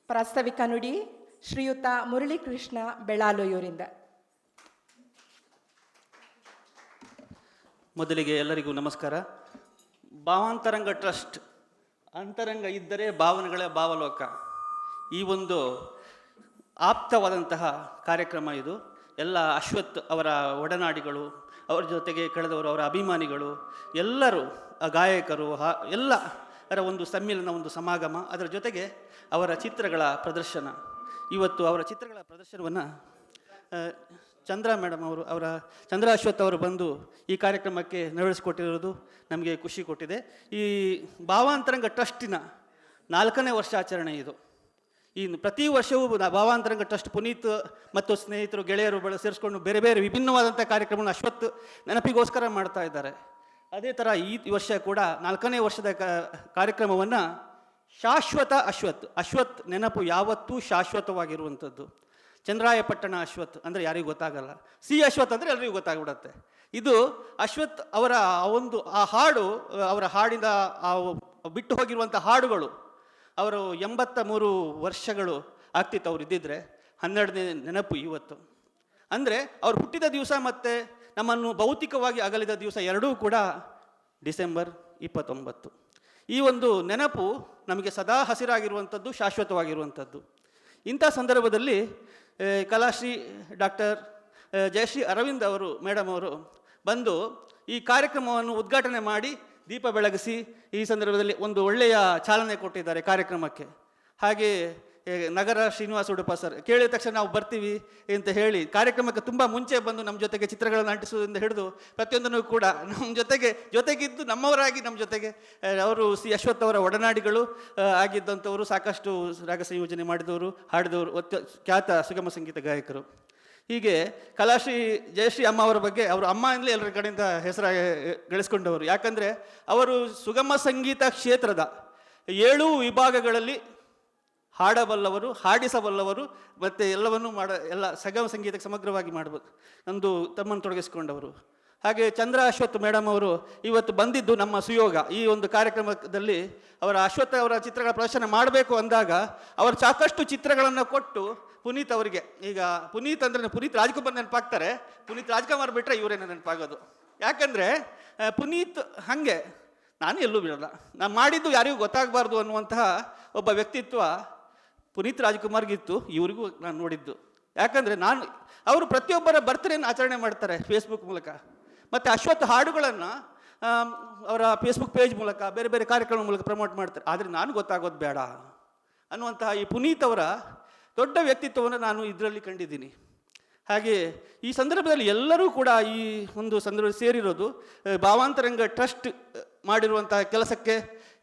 ಪ್ರಾಸ್ತಾವಿಕ ನುಡಿ ಶ್ರೀಯುತ ಮುರಳೀಕೃಷ್ಣ ಬೆಳಾಲೂರಿಂದ. ಮೊದಲಿಗೆ ಎಲ್ಲರಿಗೂ ನಮಸ್ಕಾರ. ಭಾವಾಂತರಂಗ ಟ್ರಸ್ಟ್, ಅಂತರಂಗ ಇದ್ದರೆ ಭಾವನೆಗಳ ಭಾವಲೋಕ, ಈ ಒಂದು ಆಪ್ತವಾದಂತಹ ಕಾರ್ಯಕ್ರಮ ಇದು. ಎಲ್ಲ ಅಶ್ವಥ್ ಅವರ ಒಡನಾಡಿಗಳು, ಅವರ ಜೊತೆಗೆ ಕಳೆದವರು, ಅವರ ಅಭಿಮಾನಿಗಳು, ಎಲ್ಲರೂ ಗಾಯಕರು, ಎಲ್ಲರ ಒಂದು ಸಮ್ಮಿಲನ, ಒಂದು ಸಮಾಗಮ. ಅದರ ಜೊತೆಗೆ ಅವರ ಚಿತ್ರಗಳ ಪ್ರದರ್ಶನ. ಇವತ್ತು ಅವರ ಚಿತ್ರಗಳ ಪ್ರದರ್ಶನವನ್ನು ಚಂದ್ರ ಮೇಡಮ್ ಅವರು, ಚಂದ್ರ ಅಶ್ವಥ್ ಅವರು ಬಂದು ಈ ಕಾರ್ಯಕ್ರಮಕ್ಕೆ ನಡೆಸಿಕೊಟ್ಟಿರೋದು ನಮಗೆ ಖುಷಿ ಕೊಟ್ಟಿದೆ. ಈ ಭಾವಾಂತರಂಗ ಟ್ರಸ್ಟಿನ 4ನೇ ವರ್ಷಾಚರಣೆ ಇದು. ಈ ಪ್ರತಿ ವರ್ಷವೂ ಭಾವಾಂತರಂಗ ಟ್ರಸ್ಟ್ ಪುನೀತ್ ಮತ್ತು ಸ್ನೇಹಿತರು, ಗೆಳೆಯರು ಸೇರಿಸ್ಕೊಂಡು ಬೇರೆ ಬೇರೆ ವಿಭಿನ್ನವಾದಂಥ ಕಾರ್ಯಕ್ರಮವನ್ನು ಅಶ್ವಥ್ ನೆನಪಿಗೋಸ್ಕರ ಮಾಡ್ತಾ ಇದ್ದಾರೆ. ಅದೇ ಥರ ಈ ವರ್ಷ ಕೂಡ 4ನೇ ವರ್ಷದ ಕಾರ್ಯಕ್ರಮವನ್ನು ಶಾಶ್ವತ ಅಶ್ವಥ್ ನೆನಪು ಯಾವತ್ತೂ ಶಾಶ್ವತವಾಗಿರುವಂಥದ್ದು. ಚಂದ್ರಾಯಪಟ್ಟಣ ಅಶ್ವಥ್ ಅಂದರೆ ಯಾರಿಗೂ ಗೊತ್ತಾಗಲ್ಲ, ಸಿ ಅಶ್ವಥ್ ಅಂದರೆ ಎಲ್ಲರಿಗೂ ಗೊತ್ತಾಗ್ಬಿಡತ್ತೆ. ಇದು ಅಶ್ವಥ್ ಅವರ ಆ ಹಾಡು, ಅವರ ಹಾಡಿನ ಬಿಟ್ಟು ಹೋಗಿರುವಂಥ ಹಾಡುಗಳು, ಅವರು 83 ವರ್ಷಗಳು ಆಗ್ತಿತ್ತು ಅವ್ರು ಇದ್ದಿದ್ರೆ. 12ನೇ ನೆನಪು ಇವತ್ತು. ಅಂದರೆ ಅವ್ರು ಹುಟ್ಟಿದ ದಿವಸ ಮತ್ತು ನಮ್ಮನ್ನು ಭೌತಿಕವಾಗಿ ಅಗಲಿದ ದಿವಸ ಎರಡೂ ಕೂಡ ಡಿಸೆಂಬರ್ 29. ಈ ಒಂದು ನೆನಪು ನಮಗೆ ಸದಾ ಹಸಿರಾಗಿರುವಂಥದ್ದು, ಶಾಶ್ವತವಾಗಿರುವಂಥದ್ದು. ಇಂಥ ಸಂದರ್ಭದಲ್ಲಿ ಕಲಾಶ್ರೀ ಡಾಕ್ಟರ್ ಜಯಶ್ರೀ ಅರವಿಂದ್ ಅವರು, ಮೇಡಮ್ ಅವರು ಬಂದು ಈ ಕಾರ್ಯಕ್ರಮವನ್ನು ಉದ್ಘಾಟನೆ ಮಾಡಿ ದೀಪ ಬೆಳಗಿಸಿ ಈ ಸಂದರ್ಭದಲ್ಲಿ ಒಂದು ಒಳ್ಳೆಯ ಚಾಲನೆ ಕೊಟ್ಟಿದ್ದಾರೆ ಕಾರ್ಯಕ್ರಮಕ್ಕೆ. ಹಾಗೆ ನಗರ ಶ್ರೀನಿವಾಸ ಉಡುಪ ಸರ್ ಕೇಳಿದ ತಕ್ಷಣ ನಾವು ಬರ್ತೀವಿ ಅಂತ ಹೇಳಿ ಕಾರ್ಯಕ್ರಮಕ್ಕೆ ತುಂಬ ಮುಂಚೆ ಬಂದು ನಮ್ಮ ಜೊತೆಗೆ ಚಿತ್ರಗಳನ್ನು ಅಂಟಿಸೋದ್ರಿಂದ ಹಿಡಿದು ಪ್ರತಿಯೊಂದನ್ನು ಕೂಡ ನಮ್ಮ ಜೊತೆಗಿದ್ದು ನಮ್ಮವರಾಗಿ ನಮ್ಮ ಜೊತೆಗೆ ಅವರು ಸಿ ಅಶ್ವಥ್ ಅವರ ಒಡನಾಡಿಗಳು ಆಗಿದ್ದಂಥವರು, ಸಾಕಷ್ಟು ರಾಗ ಸಂಯೋಜನೆ ಮಾಡಿದವರು, ಹಾಡಿದವರು, ಖ್ಯಾತ ಸುಗಮ ಸಂಗೀತ ಗಾಯಕರು. ಹೀಗೆ ಕಲಾಶ್ರೀ ಜಯಶ್ರೀ ಅಮ್ಮ ಅವರ ಬಗ್ಗೆ, ಅವರು ಅಮ್ಮ ಅಂದರೆ ಎಲ್ಲರ ಕಡೆಯಿಂದ ಹೆಸರು ಗಳಿಸ್ಕೊಂಡವರು. ಯಾಕಂದರೆ ಅವರು ಸುಗಮ ಸಂಗೀತ ಕ್ಷೇತ್ರದ 7 ವಿಭಾಗಗಳಲ್ಲಿ ಹಾಡಬಲ್ಲವರು, ಹಾಡಿಸಬಲ್ಲವರು, ಮತ್ತು ಎಲ್ಲವನ್ನೂ ಎಲ್ಲ ಸುಗಮ ಸಂಗೀತಕ್ಕೆ ಸಮಗ್ರವಾಗಿ ಮಾಡ್ಬೋದು ಒಂದು ತಮ್ಮನ್ನು ತೊಡಗಿಸಿಕೊಂಡವರು. ಹಾಗೆ ಚಂದ್ರ ಅಶ್ವಥ್ ಮೇಡಮ್ ಅವರು ಇವತ್ತು ಬಂದಿದ್ದು ನಮ್ಮ ಸುಯೋಗ. ಈ ಒಂದು ಕಾರ್ಯಕ್ರಮದಲ್ಲಿ ಅಶ್ವಥ್ ಅವರ ಚಿತ್ರಗಳ ಪ್ರದರ್ಶನ ಮಾಡಬೇಕು ಅಂದಾಗ ಅವರು ಸಾಕಷ್ಟು ಚಿತ್ರಗಳನ್ನು ಕೊಟ್ಟು ಪುನೀತ್ ಅವರಿಗೆ, ಈಗ ಪುನೀತ್ ಅಂದರೆ ಪುನೀತ್ ರಾಜ್ಕುಮಾರ್ ನೆನಪಾಗ್ತಾರೆ, ಪುನೀತ್ ರಾಜ್ಕುಮಾರ್ ಬಿಟ್ಟರೆ ಇವರೇನ ನೆನಪಾಗೋದು. ಯಾಕಂದರೆ ಪುನೀತ್ ಹಾಗೆ ನಾನು ಎಲ್ಲೂ ಬಿಡಲ್ಲ, ನಾನು ಮಾಡಿದ್ದು ಯಾರಿಗೂ ಗೊತ್ತಾಗಬಾರ್ದು ಅನ್ನುವಂತಹ ಒಬ್ಬ ವ್ಯಕ್ತಿತ್ವ ಪುನೀತ್ ರಾಜ್ಕುಮಾರ್ಗಿತ್ತು. ಇವರಿಗೂ ನಾನು ನೋಡಿದ್ದು. ಯಾಕಂದರೆ ಅವರು ಪ್ರತಿಯೊಬ್ಬರ ಬರ್ತ್ಡೇನ ಆಚರಣೆ ಮಾಡ್ತಾರೆ ಫೇಸ್ಬುಕ್ ಮೂಲಕ, ಮತ್ತು ಅಶ್ವಥ್ ಹಾಡುಗಳನ್ನು ಅವರ ಫೇಸ್ಬುಕ್ ಪೇಜ್ ಮೂಲಕ, ಬೇರೆ ಬೇರೆ ಕಾರ್ಯಕ್ರಮ ಮೂಲಕ ಪ್ರಮೋಟ್ ಮಾಡ್ತಾರೆ. ಆದರೆ ನಾನು ಗೊತ್ತಾಗೋದು ಬೇಡ ಅನ್ನುವಂತಹ ಈ ಪುನೀತ್ ಅವರ ದೊಡ್ಡ ವ್ಯಕ್ತಿತ್ವವನ್ನು ನಾನು ಇದರಲ್ಲಿ ಕಂಡಿದ್ದೀನಿ. ಹಾಗೆ ಈ ಸಂದರ್ಭದಲ್ಲಿ ಎಲ್ಲರೂ ಕೂಡ ಈ ಒಂದು ಸಂದರ್ಭದಲ್ಲಿ ಸೇರಿರೋದು ಭಾವಾಂತರಂಗ ಟ್ರಸ್ಟ್ ಮಾಡಿರುವಂತಹ ಕೆಲಸಕ್ಕೆ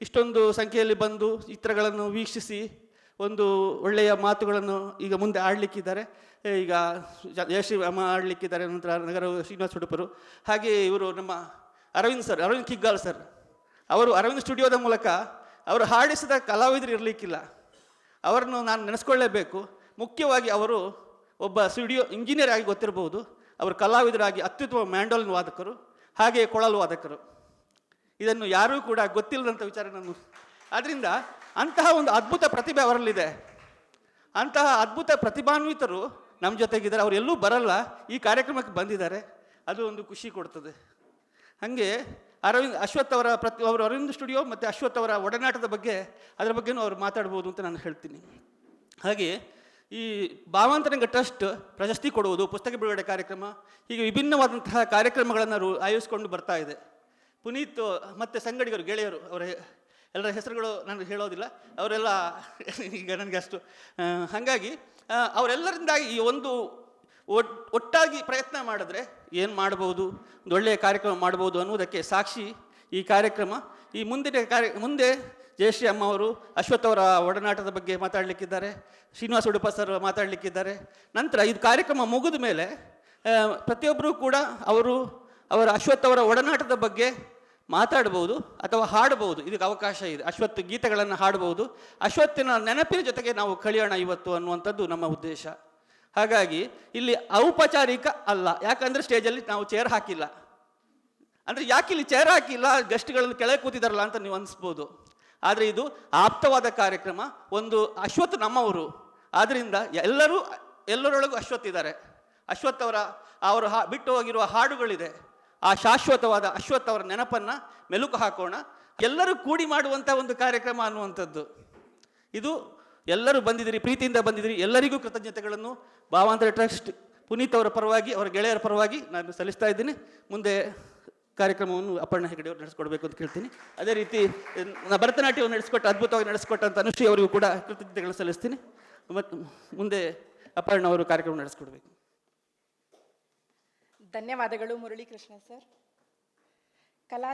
ಇಷ್ಟೊಂದು ಸಂಖ್ಯೆಯಲ್ಲಿ ಬಂದು ಚಿತ್ರಗಳನ್ನು ವೀಕ್ಷಿಸಿ ಒಂದು ಒಳ್ಳೆಯ ಮಾತುಗಳನ್ನು ಈಗ ಮುಂದೆ ಆಡಲಿಕ್ಕಿದ್ದಾರೆ. ಈಗ ಜಯಶ್ರೀ ಅಮ್ಮ ಆಡಲಿಕ್ಕಿದ್ದಾರೆ, ನಂತರ ನಗರ ಶ್ರೀನಿವಾಸ ಉಡುಪರು, ಹಾಗೆ ಇವರು ನಮ್ಮ ಅರವಿಂದ್ ಕಿಗ್ಗಾಲ್ ಸರ್, ಅವರು ಅರವಿಂದ್ ಸ್ಟುಡಿಯೋದ ಮೂಲಕ ಅವರು ಹಾಡಿಸಿದ ಕಲಾವಿದರು ಇರಲಿಕ್ಕಿಲ್ಲ, ಅವರನ್ನು ನಾನು ನೆನೆಸ್ಕೊಳ್ಳೇಬೇಕು. ಮುಖ್ಯವಾಗಿ ಅವರು ಒಬ್ಬ ಸ್ಟುಡಿಯೋ ಇಂಜಿನಿಯರ್ ಆಗಿ ಗೊತ್ತಿರಬಹುದು, ಅವರು ಕಲಾವಿದರಾಗಿ ಅತ್ಯುತ್ತಮ ಮ್ಯಾಂಡೋಲಿನ್ ವಾದಕರು, ಹಾಗೆ ಕೊಳಲು ವಾದಕರು. ಇದನ್ನು ಯಾರೂ ಕೂಡ ಗೊತ್ತಿಲ್ಲದಂಥ ವಿಚಾರ ನಾನು. ಆದ್ದರಿಂದ ಅಂತಹ ಒಂದು ಅದ್ಭುತ ಪ್ರತಿಭೆ ಅವರಲ್ಲಿದೆ. ಅಂತಹ ಅದ್ಭುತ ಪ್ರತಿಭಾನ್ವಿತರು ನಮ್ಮ ಜೊತೆಗಿದ್ದಾರೆ. ಅವರು ಎಲ್ಲೂ ಬರಲ್ಲ, ಈ ಕಾರ್ಯಕ್ರಮಕ್ಕೆ ಬಂದಿದ್ದಾರೆ, ಅದು ಒಂದು ಖುಷಿ ಕೊಡ್ತದೆ. ಹಾಗೆ ಅಶ್ವಥ್ ಅವರ ಅವರು ಅರವಿಂದ್ ಸ್ಟುಡಿಯೋ ಮತ್ತು ಅಶ್ವಥ್ ಅವರ ಒಡನಾಟದ ಬಗ್ಗೆ, ಅದರ ಬಗ್ಗೆನೂ ಅವರು ಮಾತಾಡ್ಬೋದು ಅಂತ ನಾನು ಹೇಳ್ತೀನಿ. ಹಾಗೆ ಈ ಭಾವಾಂತರಂಗ ಟ್ರಸ್ಟ್ ಪ್ರಶಸ್ತಿ ಕೊಡುವುದು, ಪುಸ್ತಕ ಬಿಡುಗಡೆ ಕಾರ್ಯಕ್ರಮ, ಹೀಗೆ ವಿಭಿನ್ನವಾದಂತಹ ಕಾರ್ಯಕ್ರಮಗಳನ್ನು ಆಯೋಜಿಸಿಕೊಂಡು ಬರ್ತಾ ಇದೆ. ಪುನೀತ್ ಮತ್ತು ಸಂಗಡಿಗರು, ಗೆಳೆಯರು, ಅವರ ಎಲ್ಲರ ಹೆಸರುಗಳು ನಾನು ಹೇಳೋದಿಲ್ಲ, ಅವರೆಲ್ಲ ಈಗ ನನಗೆ ಅಷ್ಟು. ಹಾಗಾಗಿ ಅವರೆಲ್ಲರಿಂದಾಗಿ ಈ ಒಂದು ಒಟ್ಟಾಗಿ ಪ್ರಯತ್ನ ಮಾಡಿದ್ರೆ ಏನು ಮಾಡ್ಬೋದು, ಒಂದು ಒಳ್ಳೆಯ ಕಾರ್ಯಕ್ರಮ ಮಾಡ್ಬೋದು ಅನ್ನೋದಕ್ಕೆ ಸಾಕ್ಷಿ ಈ ಕಾರ್ಯಕ್ರಮ. ಈ ಮುಂದೆ ಜಯಶ್ರೀ ಅಮ್ಮ ಅವರು ಅಶ್ವಥ್ ಅವರ ಒಡನಾಟದ ಬಗ್ಗೆ ಮಾತಾಡಲಿಕ್ಕಿದ್ದಾರೆ, ಶ್ರೀನಿವಾಸ ಉಡುಪ ಸರ್ ಮಾತಾಡಲಿಕ್ಕಿದ್ದಾರೆ. ನಂತರ ಇದು ಕಾರ್ಯಕ್ರಮ ಮುಗಿದ ಮೇಲೆ ಪ್ರತಿಯೊಬ್ಬರೂ ಕೂಡ ಅವರ ಅಶ್ವಥ್ ಅವರ ಒಡನಾಟದ ಬಗ್ಗೆ ಮಾತಾಡ್ಬೋದು ಅಥವಾ ಹಾಡ್ಬೋದು. ಇದಕ್ಕೆ ಅವಕಾಶ ಇದೆ. ಅಶ್ವಥ್ ಗೀತೆಗಳನ್ನು ಹಾಡ್ಬೋದು. ಅಶ್ವತ್ಥನ ನೆನಪಿನ ಜೊತೆಗೆ ನಾವು ಕಳೆಯೋಣ ಇವತ್ತು ಅನ್ನುವಂಥದ್ದು ನಮ್ಮ ಉದ್ದೇಶ. ಹಾಗಾಗಿ ಇಲ್ಲಿ ಔಪಚಾರಿಕ ಅಲ್ಲ, ಯಾಕಂದರೆ ಸ್ಟೇಜಲ್ಲಿ ನಾವು ಚೇರ್ ಹಾಕಿಲ್ಲ. ಅಂದರೆ ಯಾಕೆ ಇಲ್ಲಿ ಚೇರ್ ಹಾಕಿಲ್ಲ, ಗೆಸ್ಟ್ಗಳನ್ನು ಕೆಳಗೆ ಕೂತಿದಾರಲ್ಲ ಅಂತ ನೀವು ಅನಿಸ್ಬೋದು. ಆದರೆ ಇದು ಆಪ್ತವಾದ ಕಾರ್ಯಕ್ರಮ. ಒಂದು ಅಶ್ವಥ್ ನಮ್ಮವರು, ಆದ್ದರಿಂದ ಎಲ್ಲರೊಳಗೂ ಅಶ್ವಥ್ ಇದ್ದಾರೆ. ಅಶ್ವಥ್ ಅವರು ಬಿಟ್ಟು ಹೋಗಿರುವ ಹಾಡುಗಳಿದೆ. ಆ ಶಾಶ್ವತವಾದ ಅಶ್ವಥ್ ಅವರ ನೆನಪನ್ನು ಮೆಲುಕು ಹಾಕೋಣ. ಎಲ್ಲರೂ ಕೂಡಿ ಮಾಡುವಂಥ ಒಂದು ಕಾರ್ಯಕ್ರಮ ಅನ್ನುವಂಥದ್ದು ಇದು. ಎಲ್ಲರೂ ಬಂದಿದ್ದೀರಿ, ಪ್ರೀತಿಯಿಂದ ಬಂದಿದ್ದೀರಿ. ಎಲ್ಲರಿಗೂ ಕೃತಜ್ಞತೆಗಳನ್ನು ಭಾವಾಂತರ ಟ್ರಸ್ಟ್ ಪುನೀತ್ ಅವರ ಪರವಾಗಿ, ಅವರ ಗೆಳೆಯರ ಪರವಾಗಿ ನಾನು ಸಲ್ಲಿಸ್ತಾ ಇದ್ದೀನಿ. ಮುಂದೆ ಕಾರ್ಯಕ್ರಮವನ್ನು ಅಪರ್ಣ ಹೆಗಡೆ ಅವರು ನಡೆಸ್ಕೊಡ್ಬೇಕು ಅಂತ ಕೇಳ್ತೀನಿ. ಅದೇ ರೀತಿ ಭರತನಾಟ್ಯವನ್ನು ಅದ್ಭುತವಾಗಿ ನಡೆಸ್ಕೊಟ್ಟಂಥ ಅನುಶ್ರೀ ಅವರಿಗೂ ಕೂಡ ಕೃತಜ್ಞತೆಗಳನ್ನು ಸಲ್ಲಿಸ್ತೀನಿ. ಮತ್ತು ಮುಂದೆ ಅಪರ್ಣ ಅವರು ಕಾರ್ಯಕ್ರಮ ನಡೆಸ್ಕೊಡ್ಬೇಕು. ಧನ್ಯವಾದಗಳು ಮುರಳೀಕೃಷ್ಣ ಸರ್. ಕಲಾ